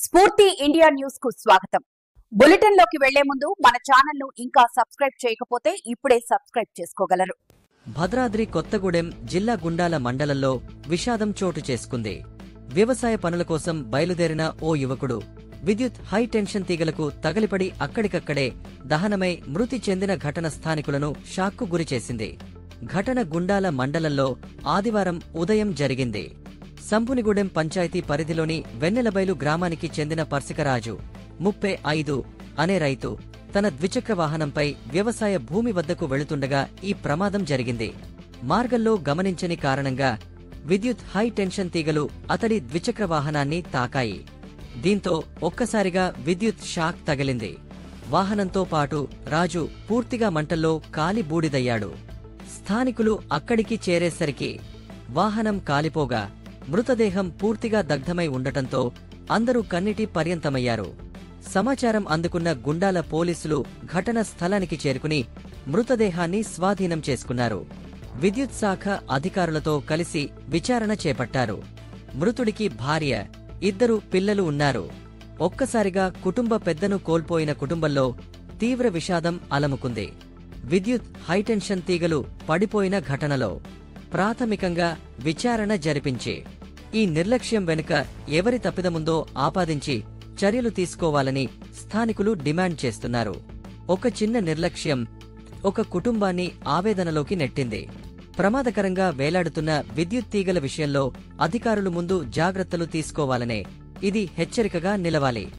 స్ఫూర్తి India news కు స్వాగతం. బులెటిన్ లోకి వెళ్లే ముందు మన ఛానల్ ను ఇంకా సబ్స్క్రైబ్ చేయకపోతే ఇప్పుడే సబ్స్క్రైబ్ చేసుకోగలరు. భద్రాద్రి కొత్తగూడెం జిల్లా గుండాల మండలంలో విషాదం చోటు చేసుకుంది. వ్యవసాయ పనుల కోసం బయలుదేరిన ఓ యువకుడు విద్యుత్ హై టెన్షన్ తీగలకు తగలిపడి అక్కడికక్కడే దహనమై మృతి చెందిన ఘటన స్థానికులను షాక్కు గురిచేసింది. ఘటన గుండాల మండలంలో ఆదివారం ఉదయం జరిగింది. సంపునిగూడెం పంచాయతీ పరిధిలోని వెన్నెలబైలు గ్రామానికి చెందిన పర్సికరాజు 35 అనే రైతు తన ద్విచక్ర వాహనంపై వ్యవసాయ భూమి వద్దకు వెళుతుండగా ఈ ప్రమాదం జరిగింది. మార్గంలో గమనించని కారణంగా విద్యుత్ హై టెన్షన్ తీగలు అతడి ద్విచక్ర వాహనాన్ని తాకాయి. దీంతో ఒక్కసారిగా విద్యుత్ షాక్ తగిలింది. వాహనంతో పాటు రాజు పూర్తిగా మంటల్లో కాలి బూడిదయ్యాడు. స్థానికులు అక్కడికి చేరేసరికి వాహనం కాలిపోగా మృతదేహం పూర్తిగా దగ్ధమై ఉండటంతో అందరూ కన్నీటి పర్యంతమయ్యారు. సమాచారం అందుకున్న గుండాల పోలీసులు ఘటన స్థలానికి చేరుకుని మృతదేహాన్ని స్వాధీనం చేసుకున్నారు. విద్యుత్ శాఖ అధికారులతో కలిసి విచారణ చేపట్టారు. మృతుడికి భార్య, 2 పిల్లలు ఉన్నారు. ఒక్కసారిగా కుటుంబ పెద్దను కోల్పోయిన కుటుంబంలో తీవ్ర విషాదం అలముకుంది. విద్యుత్ హైటెన్షన్ తీగలు పడిపోయిన ఘటనలో ప్రాథమికంగా విచారణ జరిపించి ఈ నిర్లక్ష్యం వెనుక ఎవరి తప్పిదముందో ఆపాదించి చర్యలు తీసుకోవాలని స్థానికులు డిమాండ్ చేస్తున్నారు. ఒక చిన్న నిర్లక్ష్యం ఒక కుటుంబాన్ని ఆవేదనలోకి నెట్టింది. ప్రమాదకరంగా వేలాడుతున్న విద్యుత్ తీగల విషయంలో అధికారులు ముందు జాగ్రత్తలు తీసుకోవాలనే ఇది హెచ్చరికగా నిలవాలి.